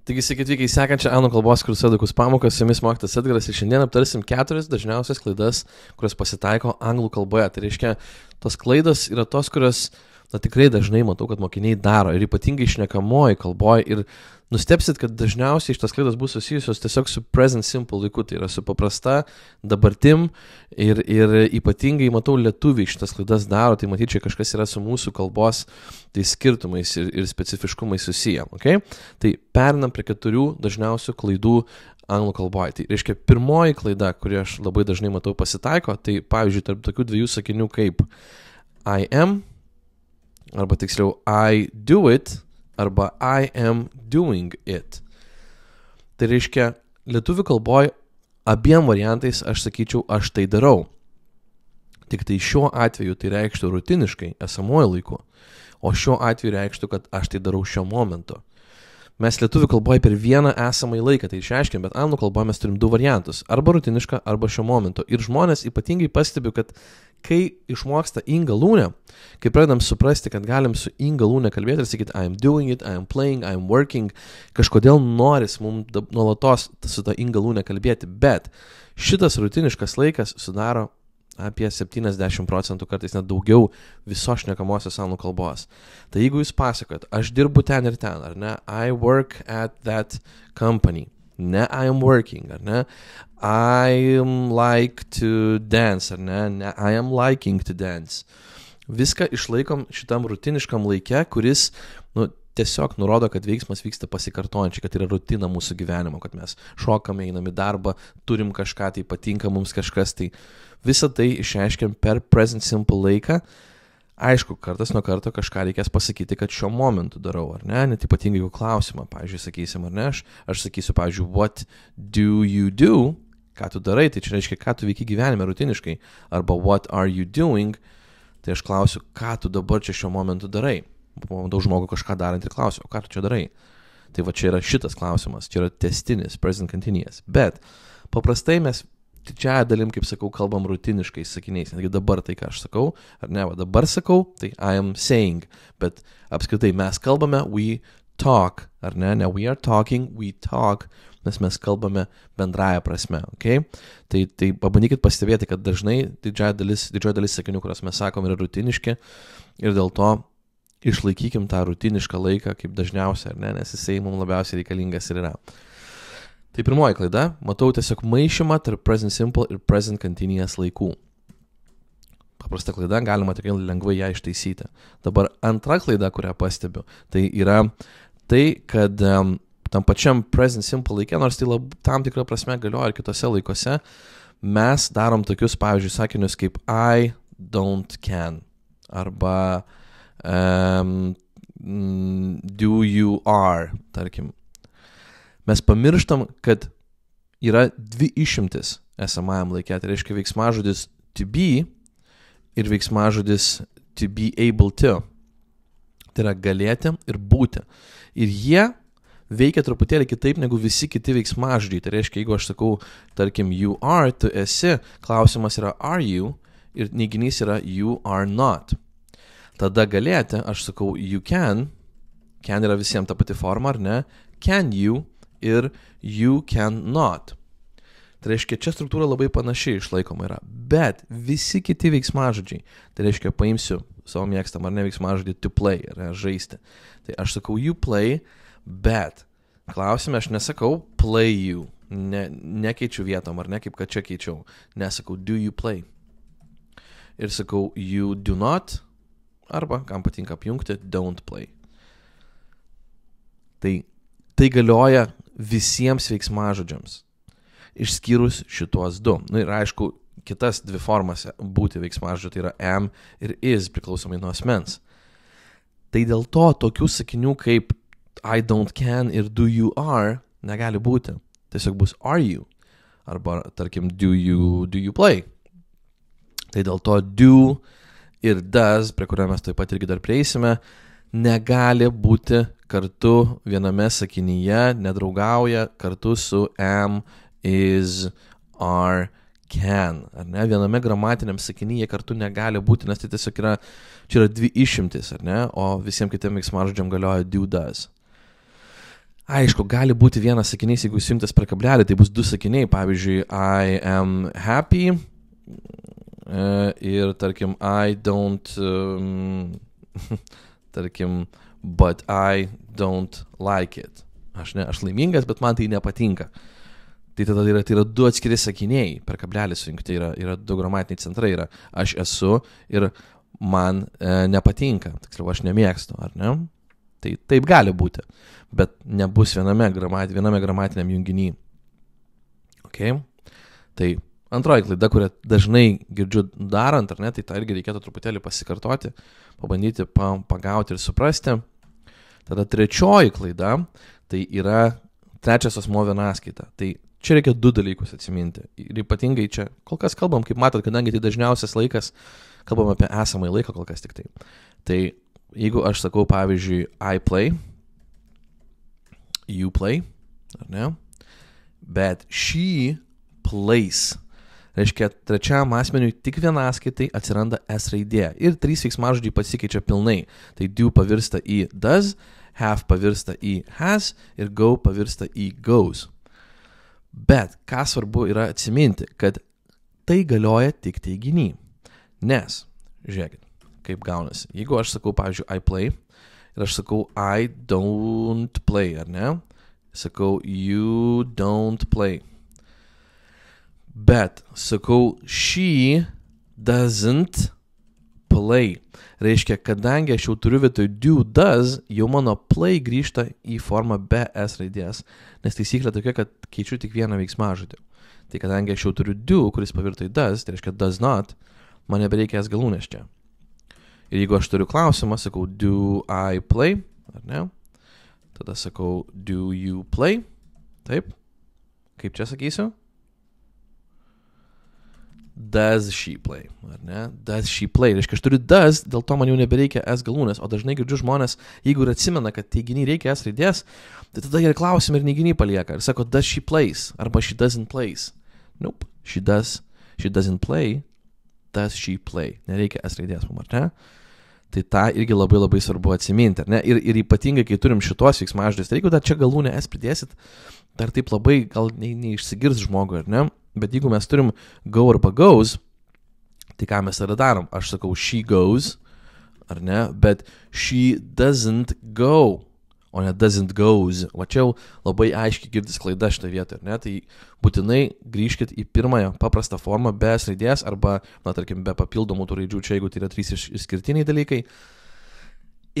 Taigi, sveiki atvykę į sekančią anglų kalbos kurso Edukos pamoką, su jumis mokytojas Edgaras ir šiandien aptarsim 4 dažniausias klaidas, kurios pasitaiko anglų kalboje. Tai reiškia, tos klaidos yra tos, kurios tikrai dažnai matau, kad mokiniai daro ir ypatingai šnekamoji kalboje ir nustebsit, kad dažniausiai šitas klaidos bus susijusios tiesiog su present simple laiku, tai yra su paprasta dabartim ir ypatingai matau lietuviai šitas klaidas daro, tai matyt, čia kažkas yra su mūsų kalbos tai skirtumais ir specifiškumais susiję, okay? Tai perinam prie 4 dažniausių klaidų anglų kalboje. Tai reiškia, pirmoji klaida, kuri aš labai dažnai matau pasitaiko, tai pavyzdžiui, tarp tokių 2 sakinių kaip I am, arba tiksliau I do it, arba I am doing it. Tai reiškia, lietuvių kalboje abiem variantais aš sakyčiau, aš tai darau. Tik tai šiuo atveju tai reikštų rutiniškai, esamuoju laiku, o šiuo atveju reikštų, kad aš tai darau šiuo momentu. Mes lietuvių kalboje per vieną esamąjį laiką tai išreiškiam, bet anglų kalboje mes turim 2 variantus, arba rutinišką, arba šiuo momentu. Ir žmonės ypatingai pastebiu, kad kai išmoksta in galūnę, kai pradedam suprasti, kad galim su in galūnę kalbėti ir sakyti I am doing it, I am playing, I am working, kažkodėl noris mums nuolatos su ta in galūnė kalbėti, bet šitas rutiniškas laikas sudaro apie 70%, kartais net daugiau visos šnekamosios anglų kalbos. Tai jeigu jūs pasakojat, aš dirbu ten ir ten, ar ne, I work at that company, ne, I am working, ar ne, I like to dance, ar ne, I am liking to dance. Viską išlaikom šitam rutiniškam laike, kuris, tiesiog nurodo, kad veiksmas vyksta pasikartojančiai, kad yra rutina mūsų gyvenimo, kad mes šokame, einam į darbą, turim kažką, tai patinka mums kažkas, tai visą tai išreiškiam per present simple laiką. Aišku, kartas nuo karto kažką reikės pasakyti, kad šiuo momentu darau, ar ne, net ypatingai jeigu klausimą, pavyzdžiui, sakysim, ar ne, aš sakysiu, pavyzdžiui, what do you do, ką tu darai, tai čia reiškia, ką tu veiki gyvenime rutiniškai, arba what are you doing, tai aš klausiu, ką tu dabar čia šiuo momentu darai. Daug žmogų kažką darant ir klausiu, o ką tu čia darai? Tai va čia yra šitas klausimas, čia yra testinis, present continuous. Bet paprastai mes didžiąją dalim, kaip sakau, kalbam rutiniškais sakiniais. Netgi dabar tai, ką aš sakau, ar ne, va dabar sakau, tai I am saying. Bet apskritai mes kalbame, we talk, ar ne, we are talking, we talk, nes mes kalbame bendraja prasme, okay? Tai pabandykit pastebėti, kad dažnai didžioji dalis sakinių, kurios mes sakom, yra rutiniški ir dėl to išlaikykim tą rutinišką laiką kaip dažniausia, ar ne, nes jisai mums labiausiai reikalingas ir yra. Tai pirmoji klaida, matau tiesiog maišymą tarp present simple ir present continuous laikų. Paprasta klaida, galima tikrai lengvai ją ištaisyti. Dabar antra klaida, kurią pastebiu, tai yra tai, kad tam pačiam present simple laike, nors tai tam tikrą prasme galioja ir kitose laikuose, mes darom tokius, pavyzdžiui, sakinius kaip I don't can, arba do you are, tarkim. Mes pamirštam, kad yra 2 išimtis esamajam laikė. Tai reiškia veiksmažodis to be ir veiksmažodis to be able to. Tai yra galėti ir būti. Ir jie veikia truputėlį kitaip negu visi kiti veiksmažodžiai. Tai reiškia, jeigu aš sakau, tarkim, you are, tu esi, klausimas yra are you ir neiginys yra you are not. Tada galėti, aš sakau you can yra visiems ta pati forma, ar ne, can you ir you can not. Tai reiškia, čia struktūra labai panašiai išlaikoma yra, bet visi kiti veiksmažodžiai, tai reiškia, paimsiu savo mėgstamą, ar ne, veiksmažodį to play, ar ne, žaisti. Tai aš sakau you play, bet klausime aš nesakau play you, nekeičiu vietom, ar ne, kaip kad čia keičiau, nesakau do you play. Ir sakau you do not, arba, kam patinka apjungti, don't play. Tai galioja visiems veiksmažodžiams, išskyrus šituos 2. Ir aišku, kitas 2 formas būti veiksmažodžiu, tai yra am ir is, priklausomai nuo asmens. Tai dėl to tokių sakinių kaip I don't can ir do you are negali būti. Tiesiog bus are you, arba, tarkim, do you play. Tai dėl to do ir does, prie kurio mes taip pat irgi dar prieisime, negali būti kartu viename sakinyje, nedraugauja kartu su am, is, are, can. Ar ne? Viename gramatiniam sakinyje kartu negali būti, nes tai tiesiog čia yra 2 išimtis, ar ne? O visiems kitiem veiksmažodžiam galioja do, does. Aišku, gali būti vienas sakinys, jeigu įsijungtas per kablelį, tai bus 2 sakiniai, pavyzdžiui, I am happy ir, tarkim, I don't, tarkim, but I don't like it. Aš laimingas, bet man tai nepatinka. Tai tada tai yra 2 atskiri sakiniai per kablelį sujungti, yra 2 gramatiniai centrai, yra aš esu ir man nepatinka, tiksliau aš nemėgstu, ar ne? Tai taip gali būti, bet nebus viename gramatiniam junginy. Okay? Tai antroji klaida, kurią dažnai girdžiu darant, ar ne, tai tą irgi reikėtų truputėlį pasikartoti, pabandyti pagauti ir suprasti. Tada trečioji klaida, tai yra trečias asmuo vienaskaita. Tai čia reikia 2 dalykus atsiminti. Ir ypatingai čia, kol kas kalbam, kaip matot, kadangi tai dažniausias laikas, kalbam apie esamąjį laiką kol kas tik tai. Tai jeigu aš sakau, pavyzdžiui, I play, you play, ar ne? Bet she plays. Reiškia, trečiam asmeniui tik vienaskaitai atsiranda S raidė. Ir 3 veiksmažodžiai pasikeičia pilnai. Tai do pavirsta į does, have pavirsta į has ir go pavirsta į goes. Bet ką svarbu yra atsiminti, kad tai galioja tik teiginy. Nes, žiūrėkit, kaip gaunasi. Jeigu aš sakau, pavyzdžiui, I play ir aš sakau I don't play, ar ne? Sakau you don't play. Bet sakau she doesn't play. Reiškia, kadangi aš jau turiu vietoj do does, jau mano play grįžta į formą be S raidės. Nes taisyklė tokia, kad keičiu tik vieną veiksmažodį. Tai kadangi aš jau turiu do, kuris pavirto į does, tai reiškia does not, man nebereikia S galūnės čia. Ir jeigu aš turiu klausimą, sakau, do I play, ar ne? Tada sakau, do you play? Taip. Kaip čia sakysiu? Does she play, ar ne? Does she play. Reiškia, aš turiu does, dėl to man jau nebereikia S galūnės. O dažnai girdžiu žmonės, jeigu ir atsimena, kad teiginiai reikia S raidės, tai tada jie klausimą ir neiginiai palieka. Ir sako, does she plays, arba she doesn't plays. Nope. She doesn't play. Does she play. Nereikia S raidės, ar ne? Tai tą irgi labai labai svarbu atsiminti, ar ne? Ir ypatingai, kai turim šitos veiksmažodžius, tai jeigu dar čia galūnę S pridėsit, dar taip labai gal neišsigirs žmogui, ar ne? Bet jeigu mes turim go arba goes, tai ką mes tada darom? Aš sakau she goes, ar ne? Bet she doesn't go, o ne doesn't goes. O čia jau labai aiškiai girdis klaida šitą vietą, ar ne? Tai būtinai grįžkit į pirmąją paprastą formą be S raidės arba, na, tarkim, be papildomų tų raidžių čia, jeigu tai yra 3 išskirtiniai dalykai.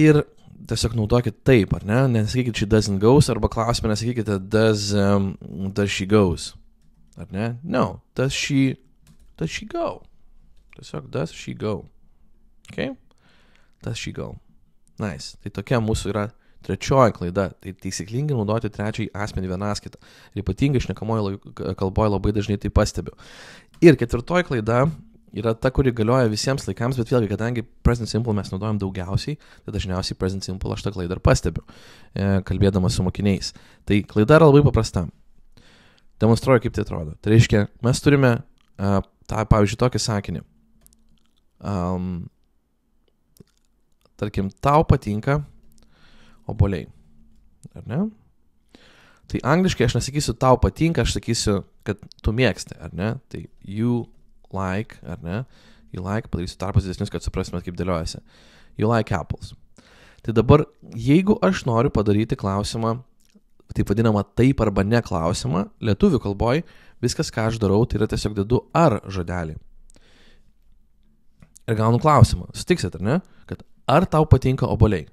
Ir tiesiog naudokit taip, ar ne? Nesakykit she doesn't goes arba klausime nesakykite does she goes. Ar ne? No. Does she go? Tiesiog does she go. Okay? Does she go. Nice. Tai tokia mūsų yra trečioji klaida. Tai taisyklingai naudoti trečiai asmenį vienaskaitą. Ir ypatingai šnekamoje kalboje labai dažnai tai pastebiu. Ir ketvirtoji klaida yra ta, kuri galioja visiems laikams, bet vėlgi, kadangi present simple mes naudojam daugiausiai, tai dažniausiai present simple aš tą klaidą ir pastebiu, kalbėdamas su mokiniais. Tai klaida yra labai paprasta. Demonstruoju, kaip tai atrodo. Tai reiškia, mes turime pavyzdžiui, tokį sakinį. Tarkim, tau patinka obuoliai. Ar ne? Tai angliškai aš nesakysiu tau patinka, aš sakysiu, kad tu mėgsti, ar ne? Tai you like, ar ne? You like, padarysiu tarpus didesnius, kad suprasimėt, kaip dėliojasi. You like apples. Tai dabar, jeigu aš noriu padaryti klausimą, taip vadinamą taip arba ne klausimą, lietuvių kalboj viskas, ką aš darau, tai yra tiesiog dedu ar žodelį. Ir gaunu klausimą. Sutiksit, ar ne? Kad ar tau patinka obuoliai?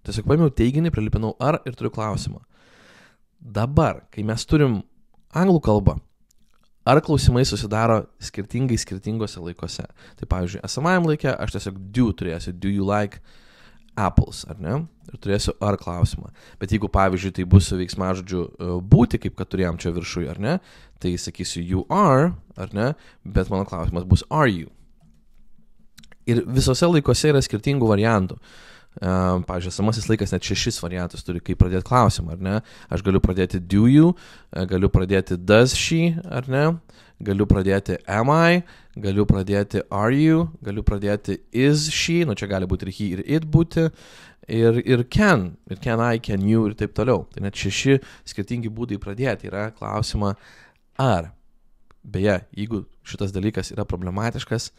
Tiesiog paėmiau teiginį, prilipinau ar ir turiu klausimą. Dabar, kai mes turim anglų kalbą, ar klausimai susidaro skirtingose laikuose. Tai pavyzdžiui, esamajam laike aš tiesiog do turėsiu, do you like apples, ar ne? Ir turėsiu ar klausimą. Bet jeigu, pavyzdžiui, tai bus su veiksmažodžiu būti, kaip kad turėjom čia viršui, ar ne? Tai sakysiu you are, ar ne? Bet mano klausimas bus are you. Ir visose laikuose yra skirtingų variantų. Pavyzdžiui, esamasis laikas net 6 variantus turi, kaip pradėti klausimą, ar ne? Aš galiu pradėti do you, galiu pradėti does she, ar ne? Galiu pradėti am I, galiu pradėti are you, galiu pradėti is she, nu čia gali būti ir he ir it būti, ir can I, can you ir taip toliau. Tai net 6 skirtingi būdai pradėti yra klausimą ar. Beje, jeigu šitas dalykas yra problematiškas,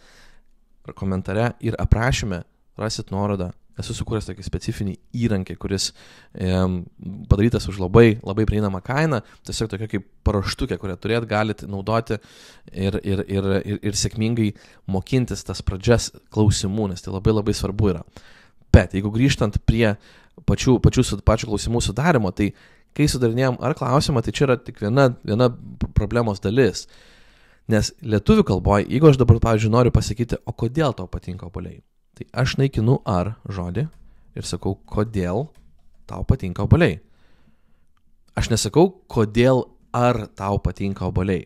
komentare ir aprašyme rasit nuorodą. Esu sukūręs tokį specifinį įrankį, kuris padarytas už labai prieinamą kainą, tiesiog tokia kaip paruoštukė, kurią galite naudoti ir sėkmingai mokintis tas pradžias klausimų, nes tai labai svarbu yra. Bet jeigu grįžtant prie pačių klausimų sudarimo, tai kai sudarinėjom ar klausimą, tai čia yra tik viena problemos dalis. Nes lietuvių kalboje, jeigu aš dabar, pavyzdžiui, noriu pasakyti, o kodėl tau patinka obuoliai, tai aš naikinu ar žodį ir sakau, kodėl tau patinka obuoliai. Aš nesakau, kodėl ar tau patinka obuoliai.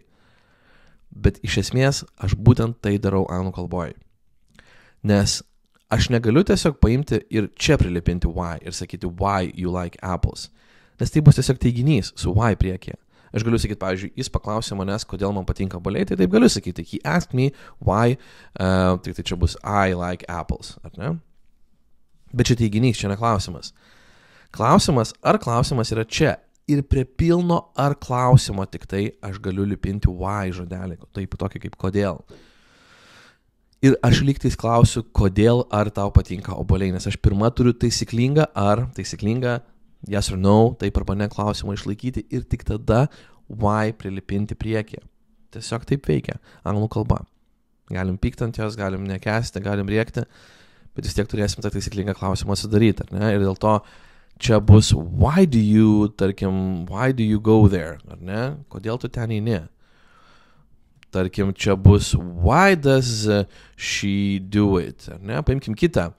Bet iš esmės aš būtent tai darau anglų kalboje. Nes aš negaliu tiesiog paimti ir čia prilipinti why ir sakyti why you like apples. Nes tai bus tiesiog teiginys su why priekyje. Aš galiu sakyti, pavyzdžiui, jis paklausė manęs, kodėl man patinka obuoliai, tai taip galiu sakyti, he asked me why, tai čia bus I like apples, ar ne? Bet čia teiginys, čia ne klausimas. Klausimas yra čia ir prie pilno ar klausimo tik tai aš galiu lipinti why žodelį, taip tokį kaip kodėl. Ir aš lygtais klausiu, kodėl ar tau patinka obuoliai, nes aš pirma turiu taisyklingą yes or no, taip arba ne klausimą išlaikyti ir tik tada why prilipinti priekyje. Tiesiog taip veikia anglų kalba. Galim pykti ant jos, galim nekęsti, galim rėkti, bet vis tiek turėsim tą taisyklingą klausimą sudaryti, ar ne? Ir dėl to čia bus why do you go there, ar ne? Kodėl tu ten eini? Tarkim, čia bus why does she do it, ar ne? Paimkim kitą.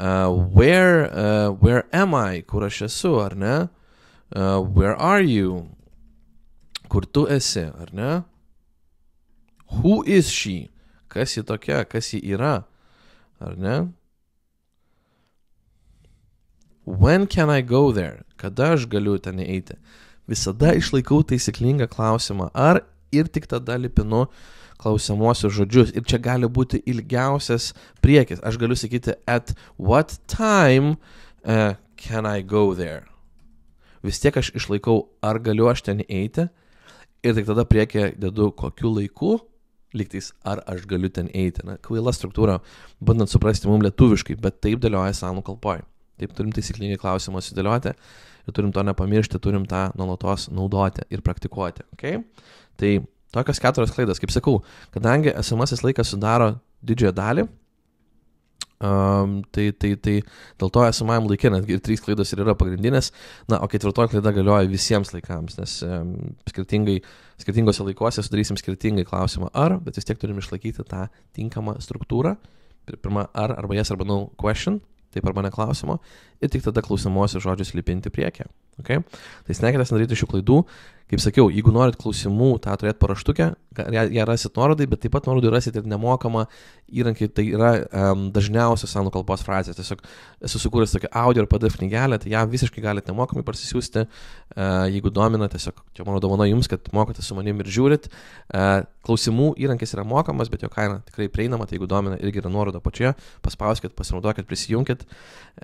Where am I? Kur aš esu, ar ne? Where are you? Kur tu esi, ar ne? Who is she? Kas ji tokia? Kas ji yra? Ar ne? When can I go there? Kada aš galiu ten eiti? Visada išlaikau taisyklingą klausimą ar ir tik tada lipinu klausimuosius žodžius. Ir čia gali būti ilgiausias priekis. Aš galiu sakyti at what time can I go there? Vis tiek aš išlaikau ar galiu aš ten eiti ir tik tada priekyje dedu kokiu laiku, lygtais ar aš galiu ten eiti. Na, kvaila struktūra, bandant suprasti mums lietuviškai, bet taip dėlioja anglų kalboje. Taip turim taisyklingai klausimą sudėlioti ir turim to nepamiršti, turim tą nuolatos naudoti ir praktikuoti. Okay? Tai tokios 4 klaidos, kaip sakau, kadangi esamasis laikas sudaro didžiąją dalį, tai dėl to esamajam laikė netgi ir 3 klaidos ir yra pagrindinės, na, o 4 klaida galioja visiems laikams, nes skirtingose laikuose sudarysim skirtingai klausimą ar, bet vis tiek turim išlaikyti tą tinkamą struktūrą, pirma ar arba yes arba no question, taip arba ne klausimo, ir tik tada klausimuosius žodžius lipinti priekį. Okay? Tai stengiatės nedaryti šių klaidų. Kaip sakiau, jeigu norit klausimų, tą turėt paraštukę, ją rasit nuorodai, bet taip pat nuorodai rasit ir nemokamą įrankį, tai yra dažniausios anglų kalbos frazės. Tiesiog esu sukūręs tokią audio ir PDF knygelę, tai ją visiškai galite nemokamai parsisiųsti, jeigu domina, tiesiog čia mano dovana jums, kad mokate su manim ir žiūrit. Klausimų įrankis yra mokamas, bet jo kaina tikrai prieinama, tai jeigu domina, irgi yra nuoroda pačioje, paspauskit, pasinaudokit, prisijunkit.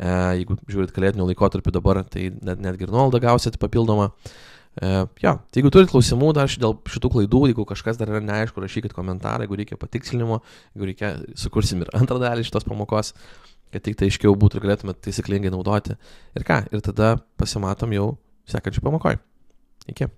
Jeigu žiūrit kalėdinių laikotarpių dabar, tai netgi ir nuolaidą gausit papildomą. Tai jeigu turit klausimų dar dėl šitų klaidų, jeigu kažkas dar yra neaišku, rašykit komentarą, jeigu reikia patikslinimo, jeigu reikia, sukursim ir antrą dalį šitos pamokos, kad tik tai aiškiau būtų ir galėtumėt taisyklingai naudoti. Ir tada pasimatom jau sekančią pamokoje. Iki.